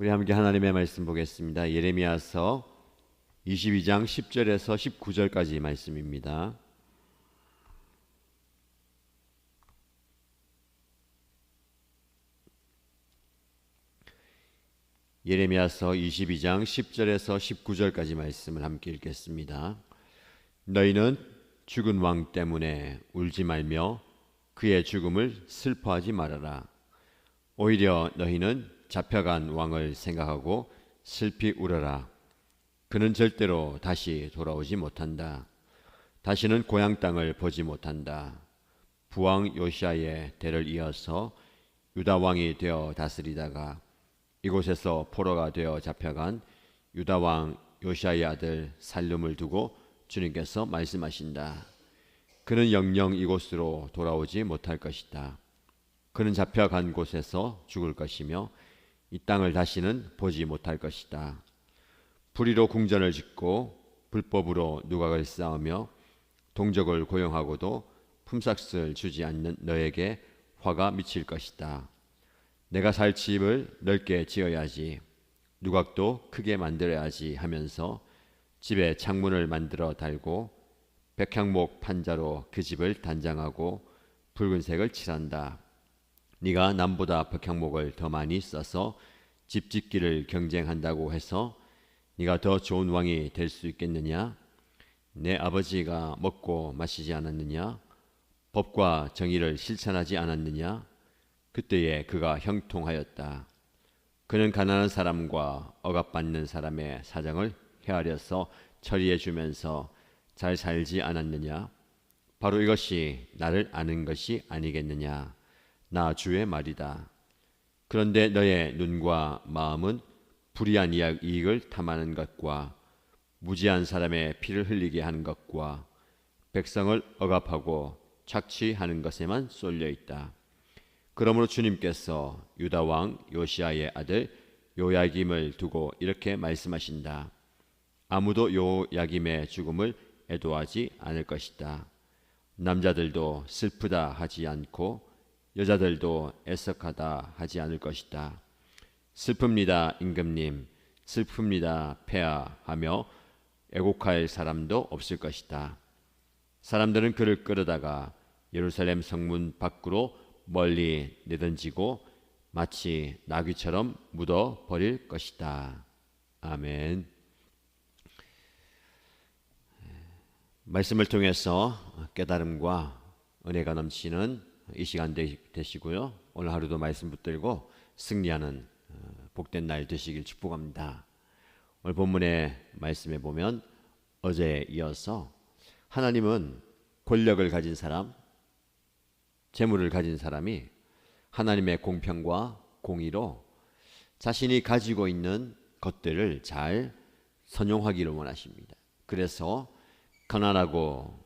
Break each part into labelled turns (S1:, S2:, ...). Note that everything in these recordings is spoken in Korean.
S1: 우리 함께 하나님의 말씀 보겠습니다. 예레미야서 22장 10절에서 19절까지 말씀입니다. 예레미야서 22장 10절에서 19절까지 말씀을 함께 읽겠습니다. 너희는 죽은 왕 때문에 울지 말며 그의 죽음을 슬퍼하지 말아라. 오히려 너희는 잡혀간 왕을 생각하고 슬피 울어라. 그는 절대로 다시 돌아오지 못한다. 다시는 고향 땅을 보지 못한다. 부왕 요시아의 대를 이어서 유다 왕이 되어 다스리다가 이곳에서 포로가 되어 잡혀간 유다 왕 요시아의 아들 살룸을 두고 주님께서 말씀하신다. 그는 영영 이곳으로 돌아오지 못할 것이다. 그는 잡혀간 곳에서 죽을 것이며 이 땅을 다시는 보지 못할 것이다. 불의로 궁전을 짓고 불법으로 누각을 쌓으며 동족을 고용하고도 품삯을 주지 않는 너에게 화가 미칠 것이다. 내가 살 집을 넓게 지어야지, 누각도 크게 만들어야지 하면서 집에 창문을 만들어 달고 백향목 판자로 그 집을 단장하고 붉은색을 칠한다. 네가 남보다 백향목을 더 많이 써서 집 짓기를 경쟁한다고 해서 네가 더 좋은 왕이 될 수 있겠느냐? 내 아버지가 먹고 마시지 않았느냐? 법과 정의를 실천하지 않았느냐? 그때에 그가 형통하였다. 그는 가난한 사람과 억압받는 사람의 사정을 헤아려서 처리해 주면서 잘 살지 않았느냐? 바로 이것이 나를 아는 것이 아니겠느냐? 나 주의 말이다. 그런데 너의 눈과 마음은 불의한 이익을 탐하는 것과 무지한 사람의 피를 흘리게 하는 것과 백성을 억압하고 착취하는 것에만 쏠려 있다. 그러므로 주님께서 유다 왕 요시아의 아들 요야김을 두고 이렇게 말씀하신다. 아무도 요야김의 죽음을 애도하지 않을 것이다. 남자들도 슬프다 하지 않고 여자들도 애석하다 하지 않을 것이다. 슬픕니다 임금님, 슬픕니다 폐하 하며 애곡할 사람도 없을 것이다. 사람들은 그를 끌어다가 예루살렘 성문 밖으로 멀리 내던지고 마치 나귀처럼 묻어 버릴 것이다. 아멘. 말씀을 통해서 깨달음과 은혜가 넘치는 이 시간 되시고요. 오늘 하루도 말씀 붙들고 승리하는 복된 날 되시길 축복합니다. 오늘 본문의 말씀에 보면 어제에 이어서 하나님은 권력을 가진 사람, 재물을 가진 사람이 하나님의 공평과 공의로 자신이 가지고 있는 것들을 잘 선용하기를 원하십니다. 그래서 가난하고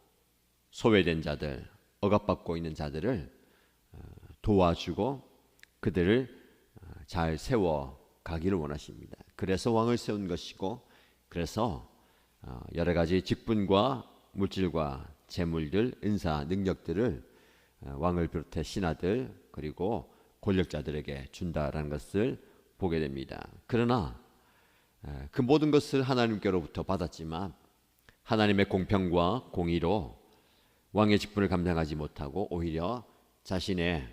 S1: 소외된 자들, 억압받고 있는 자들을 도와주고 그들을 잘 세워 가기를 원하십니다. 그래서 왕을 세운 것이고, 그래서 여러 가지 직분과 물질과 재물들, 은사, 능력들을 왕을 비롯해 신하들 그리고 권력자들에게 준다라는 것을 보게 됩니다. 그러나 그 모든 것을 하나님께로부터 받았지만 하나님의 공평과 공의로 왕의 직분을 감당하지 못하고 오히려 자신의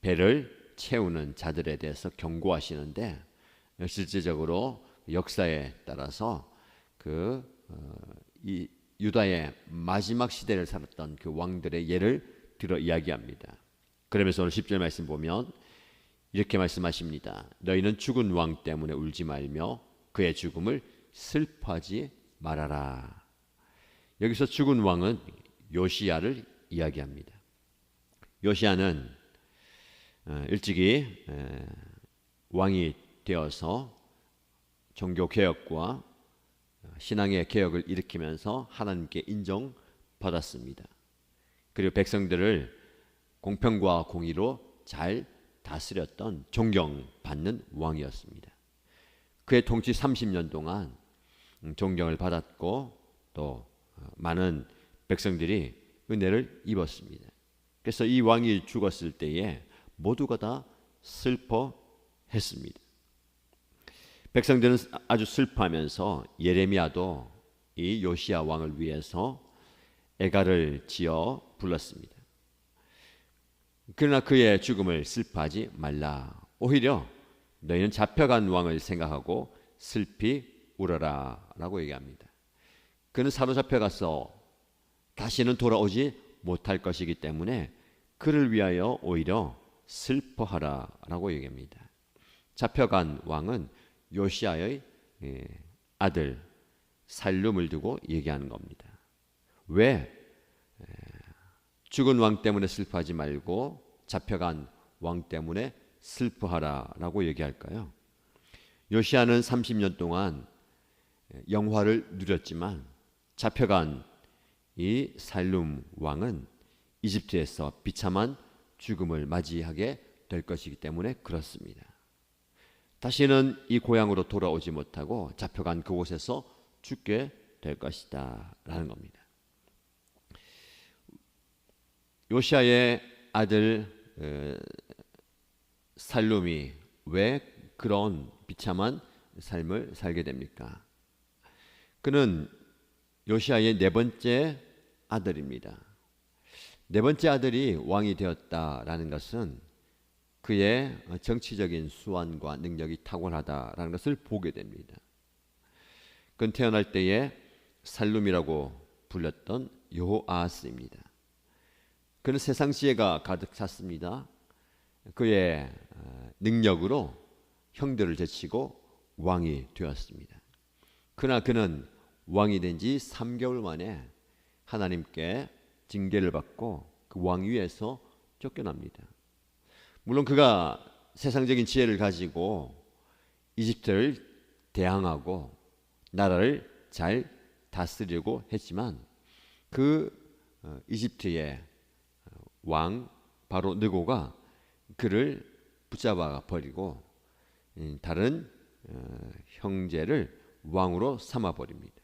S1: 배를 채우는 자들에 대해서 경고하시는데, 실제적으로 역사에 따라서 이 유다의 마지막 시대를 살았던 그 왕들의 예를 들어 이야기합니다. 그러면서 오늘 10절 말씀 보면 이렇게 말씀하십니다. 너희는 죽은 왕 때문에 울지 말며 그의 죽음을 슬퍼하지 말아라. 여기서 죽은 왕은 요시야를 이야기합니다. 요시야는 일찍이 왕이 되어서 종교개혁과 신앙의 개혁을 일으키면서 하나님께 인정받았습니다. 그리고 백성들을 공평과 공의로 잘 다스렸던 존경받는 왕이었습니다. 그의 통치 30년 동안 존경을 받았고 또 많은 백성들이 은혜를 입었습니다. 그래서 이 왕이 죽었을 때에 모두가 다 슬퍼했습니다. 백성들은 아주 슬퍼하면서 예레미야도 이 요시야 왕을 위해서 애가를 지어 불렀습니다. 그러나 그의 죽음을 슬퍼하지 말라. 오히려 너희는 잡혀간 왕을 생각하고 슬피 울어라 라고 얘기합니다. 그는 사로잡혀가서 다시는 돌아오지 못할 것이기 때문에 그를 위하여 오히려 슬퍼하라 라고 얘기합니다. 잡혀간 왕은 요시야의 아들 살룸을 두고 얘기하는 겁니다. 왜 죽은 왕 때문에 슬퍼하지 말고 잡혀간 왕 때문에 슬퍼하라 라고 얘기할까요? 요시야는 30년 동안 영화를 누렸지만 잡혀간 이 살룸 왕은 이집트에서 비참한 죽음을 맞이하게 될 것이기 때문에 그렇습니다. 다시는 이 고향으로 돌아오지 못하고 잡혀간 그곳에서 죽게 될 것이다 라는 겁니다. 요시야의 아들 살룸이 왜 그런 비참한 삶을 살게 됩니까? 그는 요시야의 네 번째 아들입니다. 네 번째 아들이 왕이 되었다라는 것은 그의 정치적인 수완과 능력이 탁월하다라는 것을 보게 됩니다. 그는 태어날 때에 살룸이라고 불렸던 여호아스입니다. 그는 세상 지혜가 가득 찼습니다. 그의 능력으로 형들을 제치고 왕이 되었습니다. 그러나 그는 왕이 된 지 3개월 만에 하나님께 징계를 받고 그 왕위에서 쫓겨납니다. 물론 그가 세상적인 지혜를 가지고 이집트를 대항하고 나라를 잘 다스리려고 했지만 그 이집트의 왕 바로 느고가 그를 붙잡아 버리고 다른 형제를 왕으로 삼아 버립니다.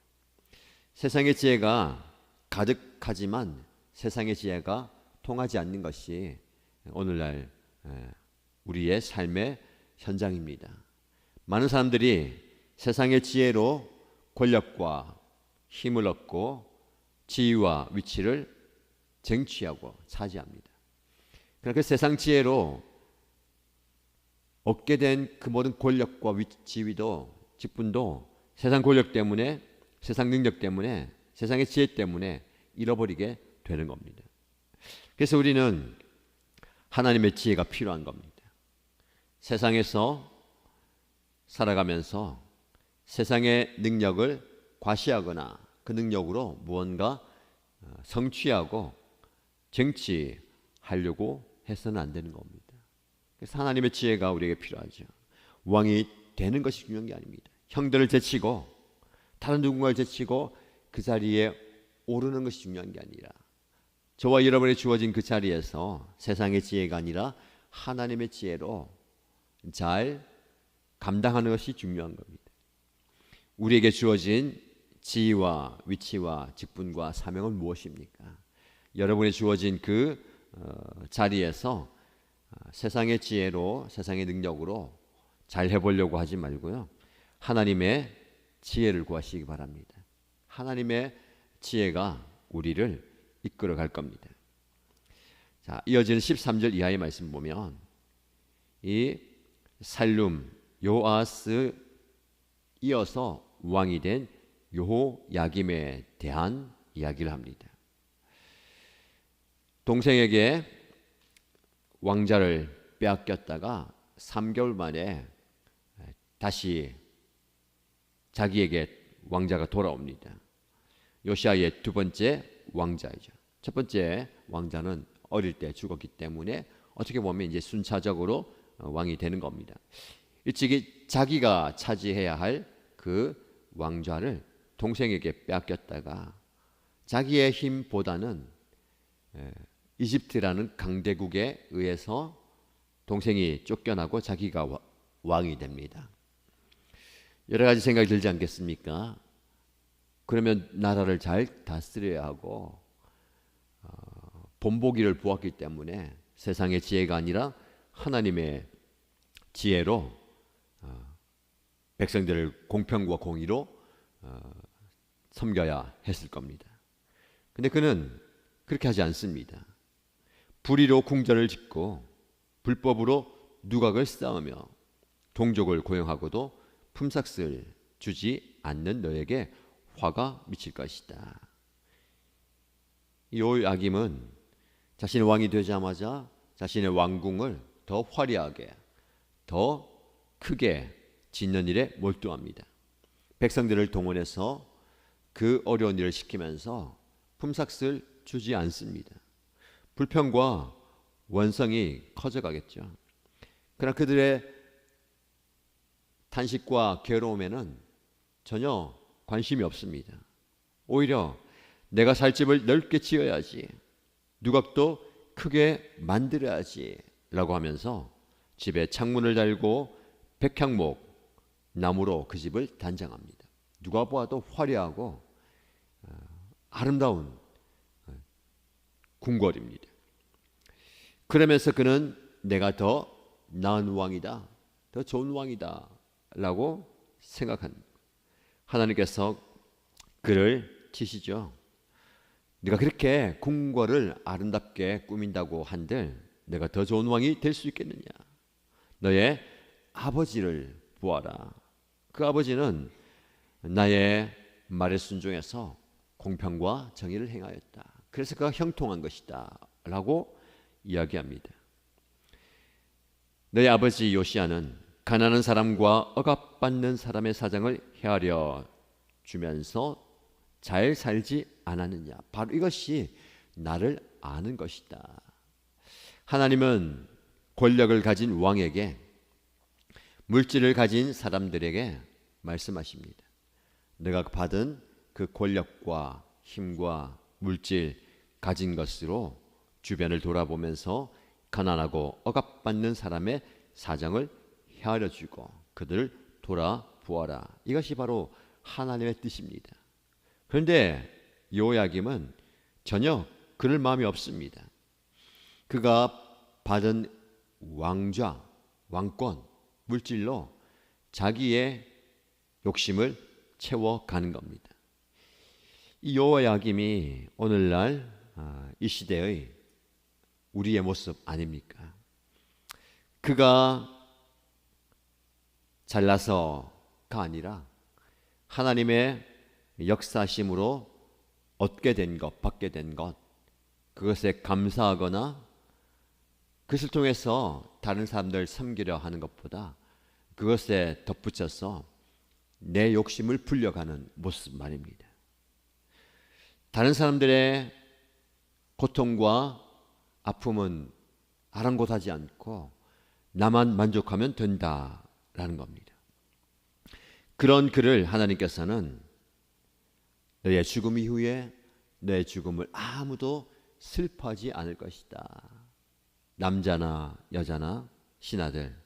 S1: 세상의 지혜가 가득하지만 세상의 지혜가 통하지 않는 것이 오늘날 우리의 삶의 현장입니다. 많은 사람들이 세상의 지혜로 권력과 힘을 얻고 지위와 위치를 쟁취하고 차지합니다. 그러나 그 세상 지혜로 얻게 된 그 모든 권력과 지위도 직분도 세상 권력 때문에, 세상 능력 때문에, 세상의 지혜 때문에 잃어버리게 되는 겁니다. 그래서 우리는 하나님의 지혜가 필요한 겁니다. 세상에서 살아가면서 세상의 능력을 과시하거나 그 능력으로 무언가 성취하고 쟁취하려고 해서는 안 되는 겁니다. 그래서 하나님의 지혜가 우리에게 필요하죠. 왕이 되는 것이 중요한 게 아닙니다. 형들을 제치고 다른 누군가를 제치고 그 자리에 오르는 것이 중요한 게 아니라 저와 여러분이 주어진 그 자리에서 세상의 지혜가 아니라 하나님의 지혜로 잘 감당하는 것이 중요한 겁니다. 우리에게 주어진 지위와 위치와 직분과 사명은 무엇입니까? 여러분이 주어진 그 자리에서 세상의 지혜로, 세상의 능력으로 잘 해보려고 하지 말고요. 하나님의 지혜를 구하시기 바랍니다. 하나님의 지혜가 우리를 이끌어 갈 겁니다. 자, 이어지는 13절 이하의 말씀 보면 이 살룸, 요아스 이어서 왕이 된 여호야김에 대한 이야기를 합니다. 동생에게 왕자를 빼앗겼다가 3개월 만에 다시 자기에게 왕자가 돌아옵니다. 요시야의 두 번째 왕자이죠. 첫 번째 왕자는 어릴 때 죽었기 때문에 어떻게 보면 이제 순차적으로 왕이 되는 겁니다. 일찍이 자기가 차지해야 할 그 왕좌를 동생에게 빼앗겼다가 자기의 힘보다는 이집트라는 강대국에 의해서 동생이 쫓겨나고 자기가 왕이 됩니다. 여러 가지 생각이 들지 않겠습니까? 그러면 나라를 잘 다스려야 하고 본보기를 보았기 때문에 세상의 지혜가 아니라 하나님의 지혜로 백성들을 공평과 공의로 섬겨야 했을 겁니다. 근데 그는 그렇게 하지 않습니다. 불의로 궁전을 짓고 불법으로 누각을 쌓으며 동족을 고용하고도 품삯을 주지 않는 너에게 화가 미칠 것이다. 요야김은 자신의 왕이 되자마자 자신의 왕궁을 더 화려하게, 더 크게 짓는 일에 몰두합니다. 백성들을 동원해서 그 어려운 일을 시키면서 품삯을 주지 않습니다. 불평과 원성이 커져가겠죠. 그러나 그들의 탄식과 괴로움에는 전혀 관심이 없습니다. 오히려 내가 살 집을 넓게 지어야지, 누각도 크게 만들어야지 라고 하면서 집에 창문을 달고 백향목 나무로 그 집을 단장합니다. 누가 보아도 화려하고 아름다운 궁궐입니다. 그러면서 그는 내가 더 나은 왕이다, 더 좋은 왕이다 라고 생각합니다. 하나님께서 그를 치시죠. 네가 그렇게 궁궐을 아름답게 꾸민다고 한들 내가 더 좋은 왕이 될 수 있겠느냐. 너의 아버지를 보아라. 그 아버지는 나의 말에 순종해서 공평과 정의를 행하였다. 그래서 그가 형통한 것이다 라고 이야기합니다. 너의 아버지 요시야는 가난한 사람과 억압받는 사람의 사정을 헤아려 주면서 잘 살지 않았느냐. 바로 이것이 나를 아는 것이다. 하나님은 권력을 가진 왕에게, 물질을 가진 사람들에게 말씀하십니다. 내가 받은 그 권력과 힘과 물질 가진 것으로 주변을 돌아보면서 가난하고 억압받는 사람의 사정을 헤아려주고 그들을 돌아보아라. 이것이 바로 하나님의 뜻입니다. 그런데 요야김은 전혀 그럴 마음이 없습니다. 그가 받은 왕좌, 왕권, 물질로 자기의 욕심을 채워가는 겁니다. 이 요야김이 오늘날 이 시대의 우리의 모습 아닙니까? 그가 잘나서가 아니라 하나님의 역사심으로 얻게 된 것, 받게 된 것, 그것에 감사하거나 그것을 통해서 다른 사람들 섬기려 하는 것보다 그것에 덧붙여서 내 욕심을 불려가는 모습 말입니다. 다른 사람들의 고통과 아픔은 아랑곳하지 않고 나만 만족하면 된다라는 겁니다. 그런 그를 하나님께서는 너의 죽음 이후에 너의 죽음을 아무도 슬퍼하지 않을 것이다. 남자나 여자나 신하들,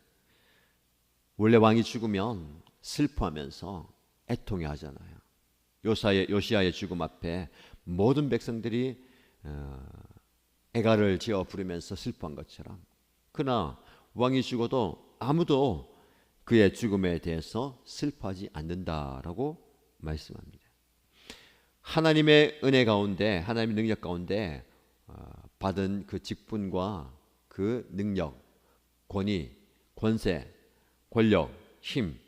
S1: 원래 왕이 죽으면 슬퍼하면서 애통해 하잖아요. 요시야의 죽음 앞에 모든 백성들이 애가를 지어 부르면서 슬퍼한 것처럼, 그러나 왕이 죽어도 아무도 그의 죽음에 대해서 슬퍼하지 않는다라고 말씀합니다. 하나님의 은혜 가운데, 하나님의 능력 가운데 받은 그 직분과 그 능력, 권위, 권세, 권력, 힘,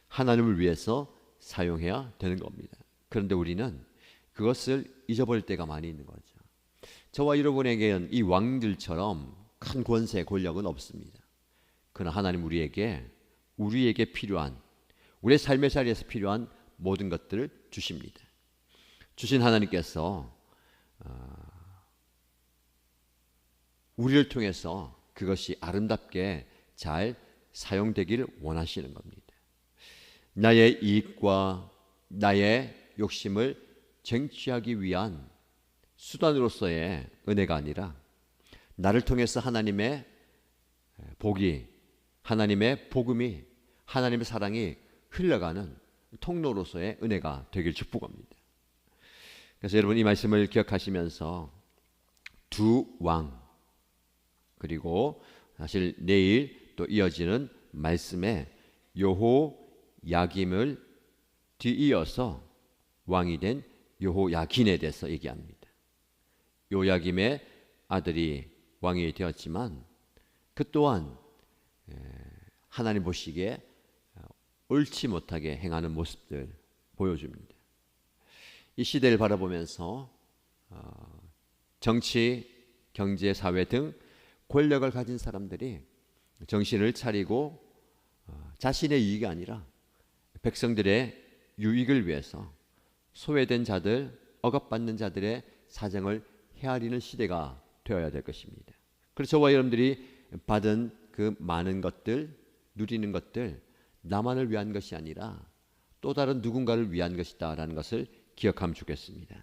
S1: 하나님을 위해서 사용해야 되는 겁니다. 그런데 우리는 그것을 잊어버릴 때가 많이 있는 거죠. 저와 여러분에게는 이 왕들처럼 큰 권세, 권력은 없습니다. 그러나 하나님 우리에게 필요한, 우리의 삶의 자리에서 필요한 모든 것들을 주십니다. 주신 하나님께서 우리를 통해서 그것이 아름답게 잘 사용되기를 원하시는 겁니다. 나의 이익과 나의 욕심을 쟁취하기 위한 수단으로서의 은혜가 아니라 나를 통해서 하나님의 복이, 하나님의 복음이, 하나님의 사랑이 흘러가는 통로로서의 은혜가 되길 축복합니다. 그래서 여러분 이 말씀을 기억하시면서 두 왕, 그리고 사실 내일 또 이어지는 말씀에 야김을 뒤이어서 왕이 된 여호야긴에 대해서 얘기합니다. 요야김의 아들이 왕이 되었지만 그 또한 하나님 보시기에 옳지 못하게 행하는 모습들 보여줍니다. 이 시대를 바라보면서 정치, 경제, 사회 등 권력을 가진 사람들이 정신을 차리고 자신의 이익이 아니라 백성들의 유익을 위해서 소외된 자들, 억압받는 자들의 사정을 헤아리는 시대가 되어야 될 것입니다. 그래서 저와 여러분들이 받은 그 많은 것들, 누리는 것들 나만을 위한 것이 아니라 또 다른 누군가를 위한 것이다라는 것을 기억하면 좋겠습니다.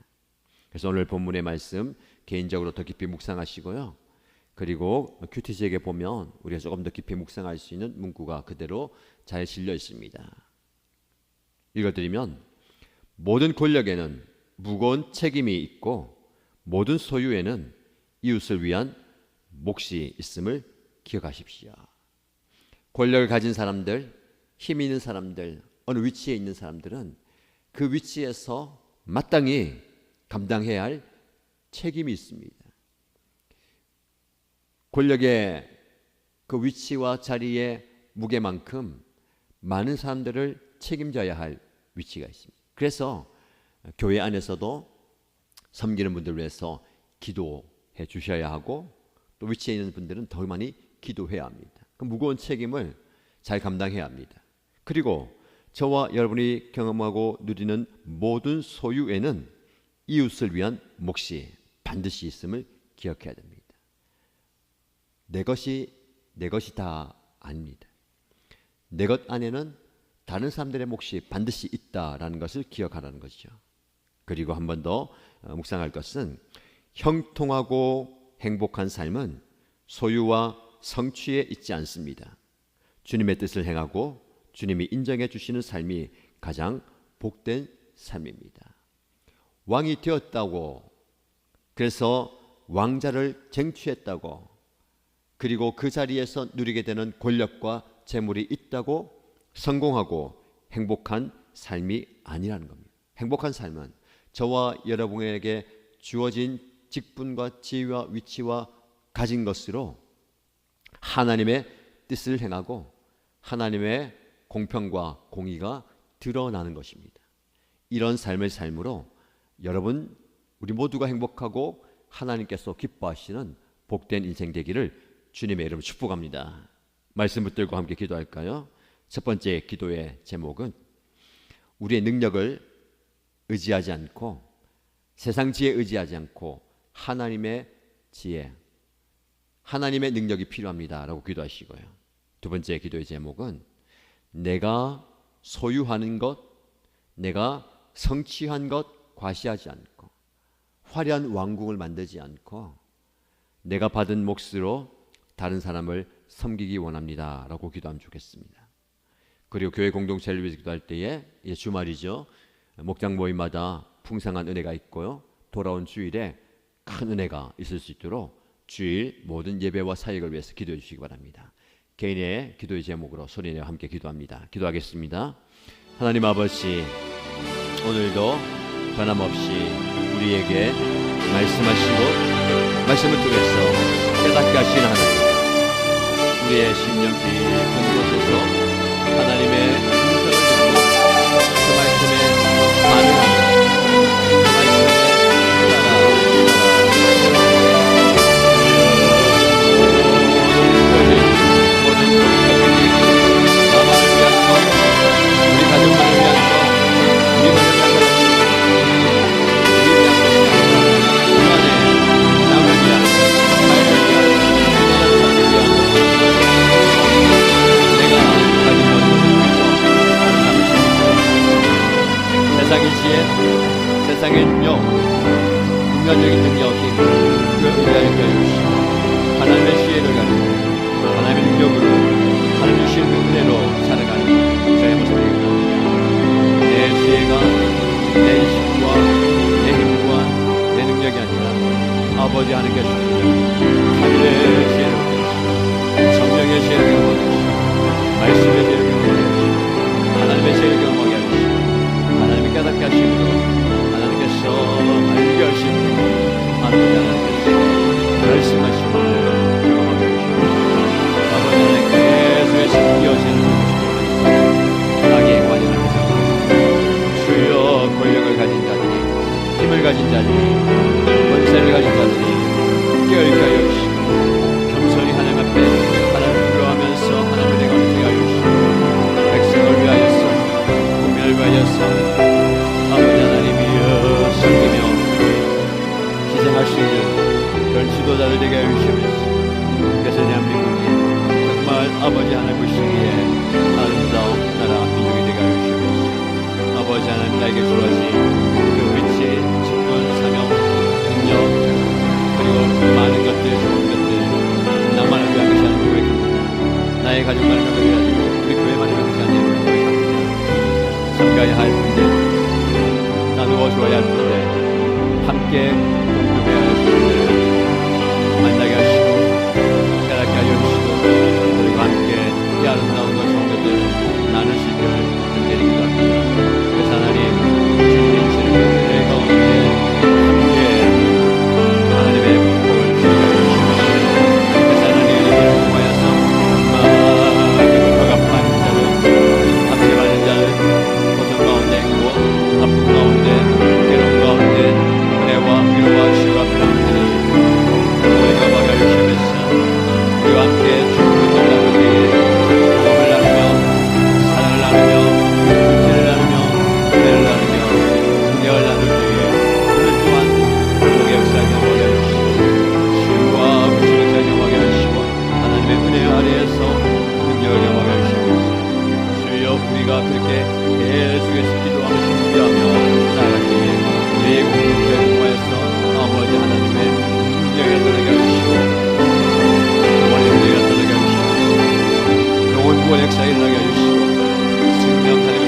S1: 그래서 오늘 본문의 말씀 개인적으로 더 깊이 묵상하시고요. 그리고 큐티지에게 보면 우리가 조금 더 깊이 묵상할 수 있는 문구가 그대로 잘 실려 있습니다. 읽어드리면 모든 권력에는 무거운 책임이 있고 모든 소유에는 이웃을 위한 몫이 있음을 기억하십시오. 권력을 가진 사람들, 힘 있는 사람들, 어느 위치에 있는 사람들은 그 위치에서 마땅히 감당해야 할 책임이 있습니다. 권력의 그 위치와 자리의 무게만큼 많은 사람들을 책임져야 할 위치가 있습니다. 그래서 교회 안에서도 섬기는 분들을 위해서 기도해 주셔야 하고 또 위치에 있는 분들은 더 많이 기도해야 합니다. 그 무거운 책임을 잘 감당해야 합니다. 그리고 저와 여러분이 경험하고 누리는 모든 소유에는 이웃을 위한 몫이 반드시 있음을 기억해야 됩니다. 내 것이 다 아닙니다. 내 것 안에는 다른 사람들의 몫이 반드시 있다라는 것을 기억하라는 것이죠. 그리고 한 번 더 묵상할 것은 형통하고 행복한 삶은 소유와 성취에 있지 않습니다. 주님의 뜻을 행하고 주님이 인정해 주시는 삶이 가장 복된 삶입니다. 왕이 되었다고, 그래서 왕자를 쟁취했다고, 그리고 그 자리에서 누리게 되는 권력과 재물이 있다고 성공하고 행복한 삶이 아니라는 겁니다. 행복한 삶은 저와 여러분에게 주어진 직분과 지위와 위치와 가진 것으로 하나님의 뜻을 행하고 하나님의 공평과 공의가 드러나는 것입니다. 이런 삶의 삶으로 여러분, 우리 모두가 행복하고 하나님께서 기뻐하시는 복된 인생 되기를 주님의 이름으로 축복합니다. 말씀 붙들고 함께 기도할까요? 첫 번째 기도의 제목은 우리의 능력을 의지하지 않고 세상 지혜에 의지하지 않고 하나님의 지혜, 하나님의 능력이 필요합니다 라고 기도하시고요. 두 번째 기도의 제목은 내가 소유하는 것, 내가 성취한 것 과시하지 않고 화려한 왕궁을 만들지 않고 내가 받은 몫으로 다른 사람을 섬기기 원합니다 라고 기도하면 좋겠습니다. 그리고 교회 공동체를 위해서 기도할 때에 주말이죠. 목장 모임마다 풍성한 은혜가 있고요. 돌아온 주일에 큰 은혜가 있을 수 있도록 주일 모든 예배와 사역을 위해서 기도해 주시기 바랍니다. 개인의 기도의 제목으로 소리내어 함께 기도합니다. 기도하겠습니다. 하나님 아버지, 오늘도 변함없이 우리에게 말씀하시고 말씀을 통해서 깨닫게 하시는 하나님, 우리의 심령 제일 깊은 곳에서 하나님의 음성을 듣고 그 말씀에 반응하는, 그 말씀에 나만을 위한 것, 우리 가족만을 위한 것, 우리만을 위한 것, 우리 위한 것이 아니라 그 안에 남을 위한, 삶을 위한, 위한 내가 가진 것을 위해서 세상의 지혜, 세상의 능력, 인간적인 능력, 힘, 그 의지하여 주시고 하나님의 지혜를 가지고 하나님의 능력으로 하나님 주신 은혜로 살아가는 저의 모습이 됩니다. 내 지혜가 내 힘과 내 힘과 내 능력이 아니라 아버지 하나님께서 하늘의 지혜를 주시고 성령의 지혜를 주시고 말씀의 지혜를 주시고 하나님의 나가야 할 뿐인데, 나누어 주어야 할 뿐인데, 함께 공동해야 할 뿐인데 만나게 하시고 깨닫게 하여 주시고, 그리고 함께 이 아름다운 것 성도들 나누실 때를 간절히 기도합니다. 그래서 하나님, 주님의 질문의 가운데 함께 하나님의 복을 드리게 주시옵시고, 그래서 하나님을 통하여서 많은 허갑한 자들, 감세받는 자들, 고통 가운데 있고 아픔 가운데 괴로움 가운데 은혜와 위로와 치유가 필요한 자들 우리가 먹여 주시면서 우리와 함께 주님을 나누기에 경험을 나누며 사랑을 나누며 문제를 나누며 은혜를 나누며 능력을 나눌 때에 오늘 또한 복의 역사를 경험하게 하시고 치유와 구속의 역사를 경험하게 하시고 하나님의 은혜 아래에서 능력을 경험하게 하시고 주여 우리가 그렇게 계속해서 기도하며 준비하며 나아가기에 내 공동체를 통하여서 아버지 하나님의 능력을 나타나게 하시고 영원의 능력을 나타나게 하시고 영원 구원 역사를 일어나게 하시고 생명 하나님의